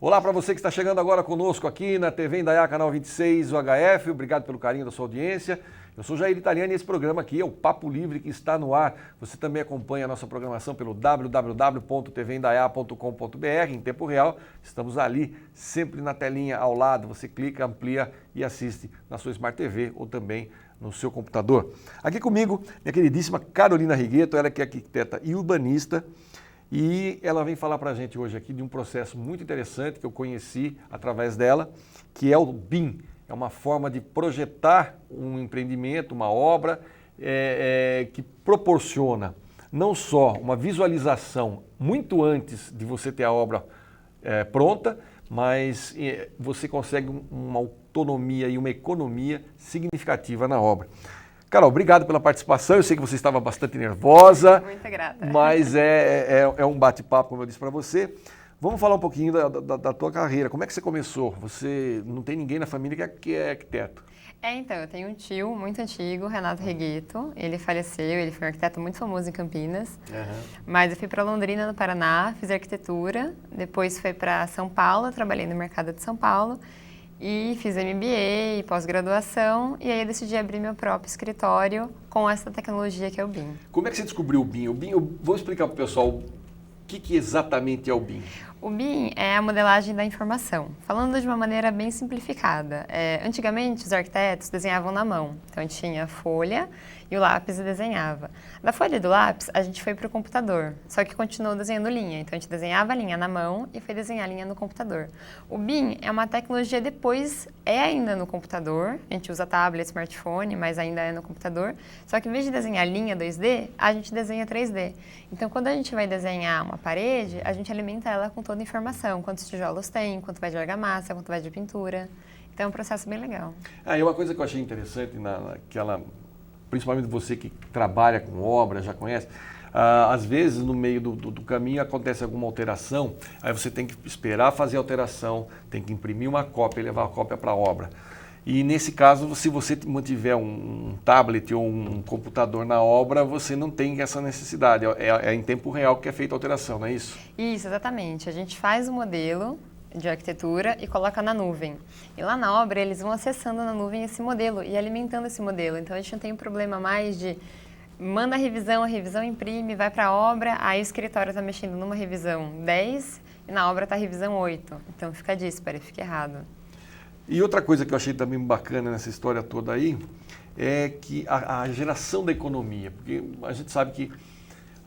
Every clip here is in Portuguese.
Olá para você que está chegando agora conosco aqui na TV Indaiá, canal 26, o HF. Obrigado pelo carinho da sua audiência. Eu sou Jair Italiani e esse programa aqui é o Papo Livre que está no ar. Você também acompanha a nossa programação pelo www.tvindaiá.com.br em tempo real. Estamos ali, sempre na telinha ao lado. Você clica, amplia e assiste na sua Smart TV ou também no seu computador. Aqui comigo, minha queridíssima Carolina Righetto, ela que é arquiteta e urbanista. E ela vem falar para a gente hoje aqui de um processo muito interessante que eu conheci através dela, que é o BIM. É uma forma de projetar um empreendimento, uma obra que proporciona não só uma visualização muito antes de você ter a obra pronta, mas você consegue uma autonomia e uma economia significativa na obra. Carol, obrigado pela participação. Eu sei que você estava bastante nervosa. Muito grata. Mas é um bate-papo, como eu disse para você. Vamos falar um pouquinho da tua carreira. Como é que você começou? Você não tem ninguém na família que é arquiteto? Então, eu tenho um tio muito antigo, Renato Righetto. Ele faleceu, ele foi um arquiteto muito famoso em Campinas. Mas eu fui para Londrina, no Paraná, fiz arquitetura. Depois fui para São Paulo, trabalhei no mercado de São Paulo. E fiz MBA, pós-graduação, e aí eu decidi abrir meu próprio escritório com essa tecnologia que é o BIM. Como é que você descobriu o BIM? O BIM, eu vou explicar para o pessoal o que exatamente é o BIM. O BIM é a modelagem da informação, falando de uma maneira bem simplificada. Antigamente, os arquitetos desenhavam na mão, então a gente tinha a folha e o lápis e desenhava. Da folha e do lápis, a gente foi para o computador, só que continuou desenhando linha, então a gente desenhava a linha na mão e foi desenhar a linha no computador. O BIM é uma tecnologia depois, ainda no computador, a gente usa tablet, smartphone, mas ainda é no computador, só que em vez de desenhar linha 2D, a gente desenha 3D. Então, quando a gente vai desenhar uma parede, a gente alimenta ela com toda a informação, quantos tijolos tem, quanto vai de argamassa, quanto vai de pintura. Então é um processo bem legal. E uma coisa que eu achei interessante, principalmente você que trabalha com obra, já conhece, às vezes no meio do caminho acontece alguma alteração, aí você tem que esperar fazer a alteração, tem que imprimir uma cópia e levar a cópia para a obra. E nesse caso, se você mantiver um tablet ou um computador na obra, você não tem essa necessidade. É em tempo real que é feita a alteração, não é isso? Isso, exatamente. A gente faz o modelo de arquitetura e coloca na nuvem. E lá na obra, eles vão acessando na nuvem esse modelo e alimentando esse modelo. Então, a gente não tem um problema mais de manda a revisão imprime, vai para a obra, aí o escritório está mexendo numa revisão 10 e na obra está a revisão 8. Então, fica disparo, fica errado. E outra coisa que eu achei também bacana nessa história toda aí é que a geração da economia, porque a gente sabe que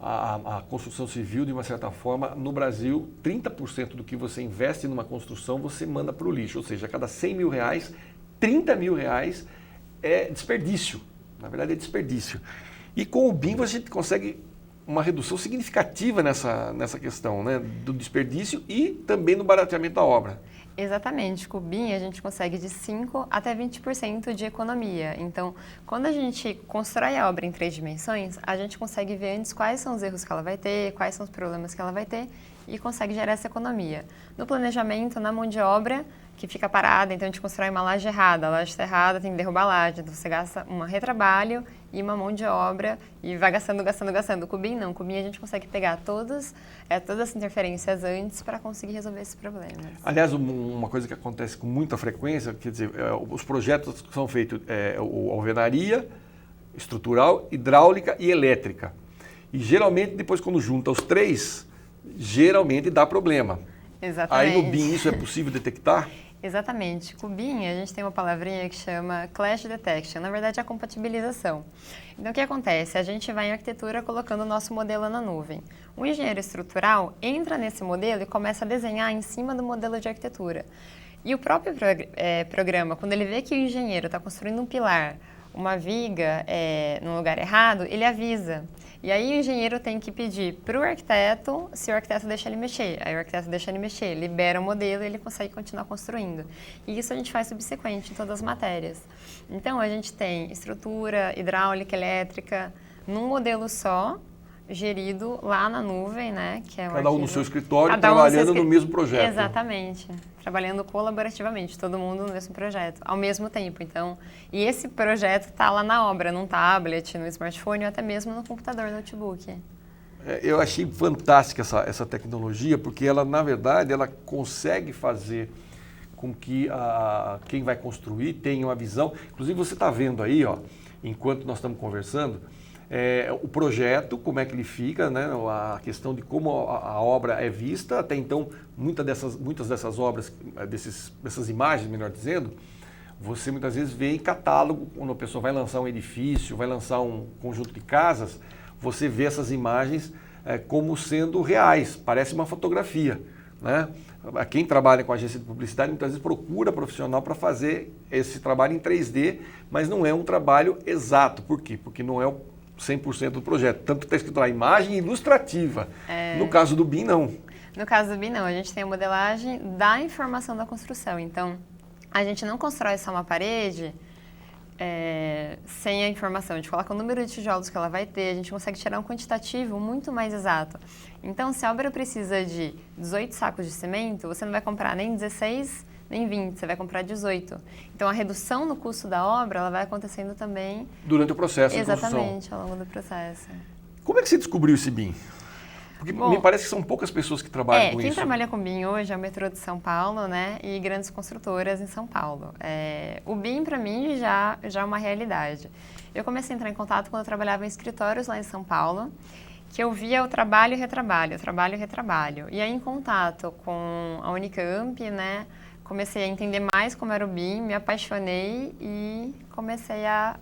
a construção civil, de uma certa forma, no Brasil, 30% do que você investe numa construção você manda para o lixo, ou seja, a cada 100 mil reais, 30 mil reais é desperdício, na verdade é desperdício. E com o BIM a gente consegue uma redução significativa nessa questão, né, do desperdício e também no barateamento da obra. Exatamente, com o BIM a gente consegue de 5% até 20% de economia. Então, quando a gente constrói a obra em 3 dimensões, a gente consegue ver antes quais são os erros que ela vai ter, quais são os problemas que ela vai ter e consegue gerar essa economia. No planejamento, na mão de obra, que fica parada, então a gente constrói uma laje errada, a laje está errada, tem que derrubar a laje, então você gasta um retrabalho e uma mão de obra e vai gastando. Com o BIM não, com o BIM a gente consegue pegar todas as interferências antes para conseguir resolver esses problemas. Aliás, uma coisa que acontece com muita frequência, quer dizer, os projetos que são feitos alvenaria, estrutural, hidráulica e elétrica. E geralmente, depois quando junta os três, geralmente dá problema. Exatamente. Aí no BIM isso é possível detectar? Exatamente. Com o BIM, a gente tem uma palavrinha que chama Clash Detection, na verdade é a compatibilização. Então, o que acontece? A gente vai em arquitetura colocando o nosso modelo na nuvem. O engenheiro estrutural entra nesse modelo e começa a desenhar em cima do modelo de arquitetura. E o próprio programa, quando ele vê que o engenheiro está construindo um pilar, uma viga no lugar errado, ele avisa. E aí o engenheiro tem que pedir para o arquiteto se o arquiteto deixa ele mexer. Aí o arquiteto deixa ele mexer, libera o modelo e ele consegue continuar construindo. E isso a gente faz subsequente em todas as matérias. Então a gente tem estrutura, hidráulica, elétrica, num modelo só, gerido lá na nuvem, né? Que é Cada um no seu escritório, trabalhando no mesmo projeto. Exatamente. Trabalhando colaborativamente, todo mundo no mesmo projeto, ao mesmo tempo. Então, e esse projeto está lá na obra, num tablet, no smartphone ou até mesmo no computador, notebook. Eu achei fantástica essa tecnologia, porque ela, na verdade, ela consegue fazer com que quem vai construir tenha uma visão. Inclusive, você está vendo aí, ó, enquanto nós estamos conversando, o projeto, como é que ele fica, né? A questão de como a obra é vista. Até então, muitas dessas obras, dessas imagens, melhor dizendo, você muitas vezes vê em catálogo, quando a pessoa vai lançar um edifício, vai lançar um conjunto de casas, você vê essas imagens como sendo reais, parece uma fotografia, né? Quem trabalha com agência de publicidade muitas vezes procura profissional para fazer esse trabalho em 3D, mas não é um trabalho exato. Por quê? Porque não é o 100% do projeto. Tanto que está escrito lá, imagem ilustrativa. No caso do BIM, não. No caso do BIM, não. A gente tem a modelagem da informação da construção. Então, a gente não constrói só uma parede sem a informação. A gente coloca o número de tijolos que ela vai ter, a gente consegue tirar um quantitativo muito mais exato. Então, se a obra precisa de 18 sacos de cimento, você não vai comprar nem 16, nem 20, você vai comprar 18. Então, a redução no custo da obra, ela vai acontecendo também... Durante o processo de construção. Exatamente, ao longo do processo. Como é que você descobriu esse BIM? Porque me parece que são poucas pessoas que trabalham com isso. Quem trabalha com BIM hoje é o metrô de São Paulo, né, e grandes construtoras em São Paulo. O BIM, para mim, já é uma realidade. Eu comecei a entrar em contato quando eu trabalhava em escritórios lá em São Paulo, que eu via o trabalho e retrabalho, o trabalho e retrabalho. E aí, em contato com a Unicamp, né, comecei a entender mais como era o BIM, me apaixonei e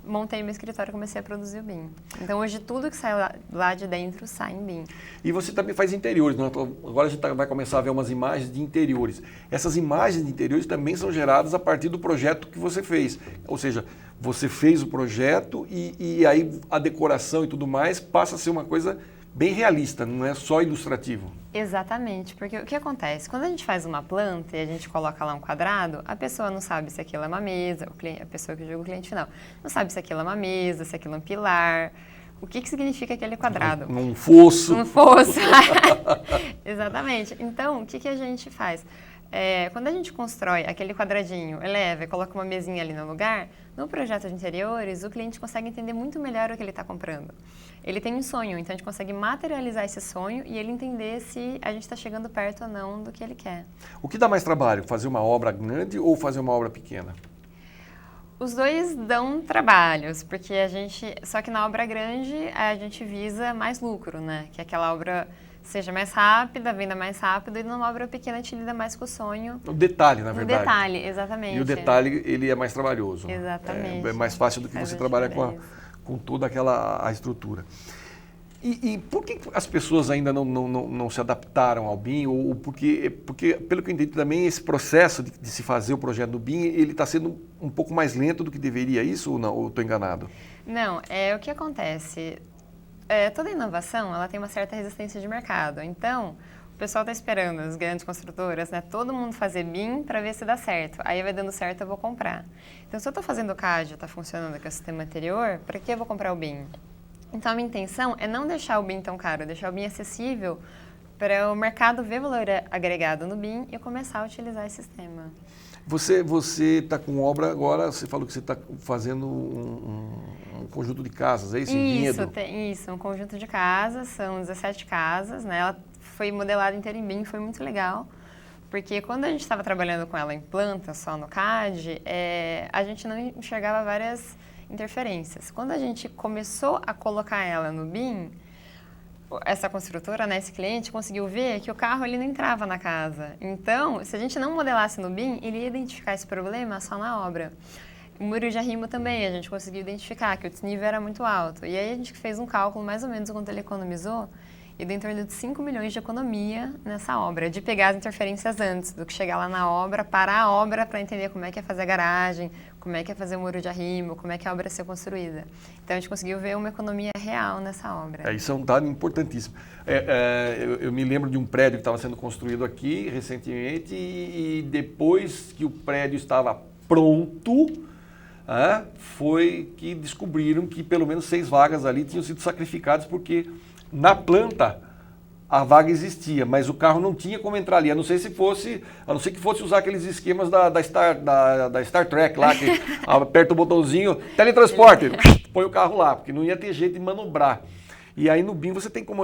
montei meu escritório e comecei a produzir o BIM. Então, hoje, tudo que sai lá de dentro sai em BIM. E você também faz interiores, né? Agora a gente vai começar a ver umas imagens de interiores. Essas imagens de interiores também são geradas a partir do projeto que você fez. Ou seja, você fez o projeto e aí a decoração e tudo mais passa a ser uma coisa bem realista, não é só ilustrativo. Exatamente, porque o que acontece? Quando a gente faz uma planta e a gente coloca lá um quadrado, a pessoa não sabe se aquilo é uma mesa, a pessoa que julga o cliente final, não sabe se aquilo é uma mesa, se aquilo é um pilar, o que significa aquele quadrado? Um fosso. Um fosso. Exatamente. Então, o que a gente faz? Quando a gente constrói aquele quadradinho, eleva e coloca uma mesinha ali no lugar, no projeto de interiores, o cliente consegue entender muito melhor o que ele está comprando. Ele tem um sonho, então a gente consegue materializar esse sonho e ele entender se a gente está chegando perto ou não do que ele quer. O que dá mais trabalho? Fazer uma obra grande ou fazer uma obra pequena? Os dois dão trabalhos, porque só que na obra grande a gente visa mais lucro, né? Que aquela obra seja mais rápida, venda mais rápido, e numa obra pequena a gente lida mais com o sonho. O detalhe, na verdade. O detalhe, exatamente. E o detalhe, ele é mais trabalhoso. Exatamente. É mais fácil do que você trabalhar com toda a estrutura. E por que as pessoas ainda não se adaptaram ao BIM? Ou porque, pelo que eu entendi também, esse processo de se fazer o projeto do BIM, ele está sendo um pouco mais lento do que deveria, isso ou não? Ou estou enganado? Não, o que acontece... toda inovação, ela tem uma certa resistência de mercado. Então, o pessoal está esperando, as grandes construtoras, né, todo mundo fazer BIM para ver se dá certo. Aí vai dando certo, eu vou comprar. Então, se eu estou fazendo o CAD, está funcionando com o sistema anterior, para que eu vou comprar o BIM? Então, a minha intenção é não deixar o BIM tão caro, deixar o BIM acessível para o mercado ver valor agregado no BIM e começar a utilizar esse sistema. Você está com obra agora, você falou que você está fazendo um conjunto de casas, é isso? Isso, um conjunto de casas, são 17 casas, né? Ela foi modelada inteira em BIM, foi muito legal, porque quando a gente estava trabalhando com ela em planta, só no CAD, a gente não enxergava várias interferências. Quando a gente começou a colocar ela no BIM, essa construtora, né, esse cliente, conseguiu ver que o carro ele não entrava na casa. Então, se a gente não modelasse no BIM, ele ia identificar esse problema só na obra. O muro de arrimo também, a gente conseguiu identificar que o desnível era muito alto. E aí a gente fez um cálculo mais ou menos quanto ele economizou, e deu em torno de 5 milhões de economia nessa obra, de pegar as interferências antes do que chegar lá na obra, parar a obra para entender como é que é fazer a garagem, como é que é fazer o muro de arrimo, como é que a obra é ser construída. Então a gente conseguiu ver uma economia real nessa obra. Isso é um dado importantíssimo. Eu me lembro de um prédio que estava sendo construído aqui recentemente e depois que o prédio estava pronto, foi que descobriram que pelo menos 6 vagas ali tinham sido sacrificadas porque na planta a vaga existia, mas o carro não tinha como entrar ali, a não ser que fosse usar aqueles esquemas da Star Trek lá, que aperta o botãozinho, teletransporte, põe o carro lá, porque não ia ter jeito de manobrar. E aí no BIM você tem como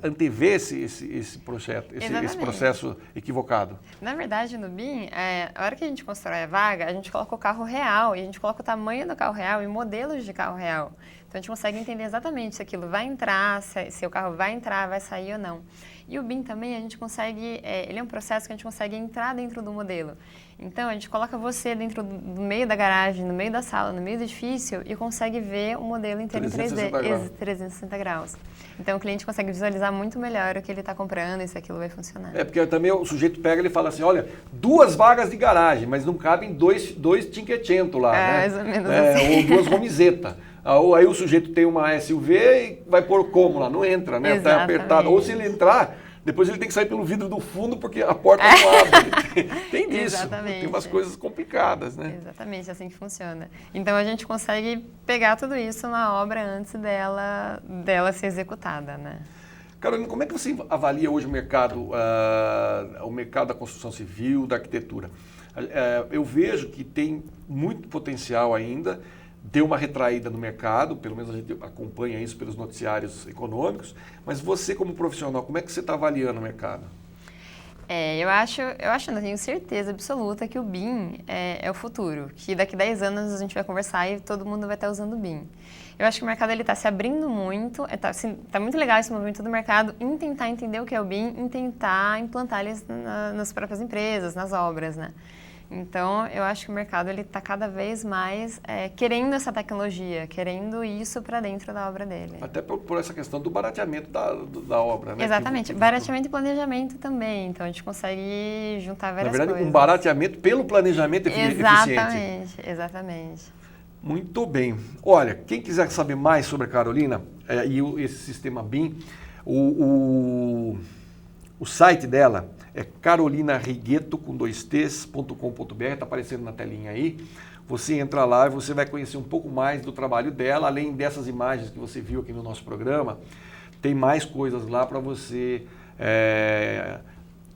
antever esse processo equivocado. Na verdade, no BIM, a hora que a gente constrói a vaga, a gente coloca o carro real e a gente coloca o tamanho do carro real e modelos de carro real. Então a gente consegue entender exatamente se aquilo vai entrar, se o carro vai entrar, vai sair ou não. E o BIM também a gente consegue, ele é um processo que a gente consegue entrar dentro do modelo. Então a gente coloca você dentro do meio da garagem, no meio da sala, no meio do edifício e consegue ver o modelo inteiro em 3D, 360 graus. Então o cliente consegue visualizar muito melhor o que ele está comprando e se aquilo vai funcionar. Porque também o sujeito pega e fala assim, olha, 2 vagas de garagem, mas não cabem dois Cinquecento lá, né? Mais ou menos assim. Ou 2 Romizeta. Ou aí o sujeito tem uma SUV e vai pôr como lá? Não entra, né? Está apertado. Ou se ele entrar, depois ele tem que sair pelo vidro do fundo porque a porta não abre. Tem disso. Exatamente. Tem umas coisas complicadas, né? Exatamente, assim que funciona. Então a gente consegue pegar tudo isso na obra antes dela ser executada, né? Carolina, como é que você avalia hoje o mercado da construção civil, da arquitetura? Eu vejo que tem muito potencial ainda, deu uma retraída no mercado, pelo menos a gente acompanha isso pelos noticiários econômicos, mas você como profissional, como é que você está avaliando o mercado? Eu acho, não tenho certeza absoluta que o BIM é o futuro, que daqui a 10 anos a gente vai conversar e todo mundo vai estar usando o BIM. Eu acho que o mercado está se abrindo muito, está muito legal esse movimento do mercado em tentar entender o que é o BIM, em tentar implantar eles nas próprias empresas, nas obras, né? Então, eu acho que o mercado está cada vez mais querendo essa tecnologia, querendo isso para dentro da obra dele. Até por essa questão do barateamento da obra, né? Exatamente. Barateamento e planejamento também. Então, a gente consegue juntar várias coisas. Na verdade, um barateamento pelo planejamento eficiente. Exatamente. Muito bem. Olha, quem quiser saber mais sobre a Carolina e esse sistema BIM, o site dela é carolinarigueto.com.br, está aparecendo na telinha aí. Você entra lá e você vai conhecer um pouco mais do trabalho dela, além dessas imagens que você viu aqui no nosso programa, tem mais coisas lá para você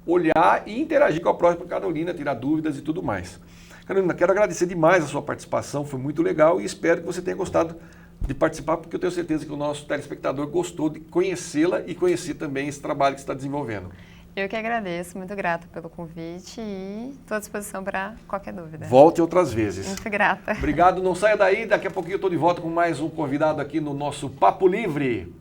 olhar e interagir com a própria Carolina, tirar dúvidas e tudo mais. Carolina, quero agradecer demais a sua participação, foi muito legal e espero que você tenha gostado de participar, porque eu tenho certeza que o nosso telespectador gostou de conhecê-la e conhecer também esse trabalho que você está desenvolvendo. Eu que agradeço, muito grata pelo convite e estou à disposição para qualquer dúvida. Volte outras vezes. Muito grata. Obrigado, não saia daí, daqui a pouquinho eu estou de volta com mais um convidado aqui no nosso Papo Livre.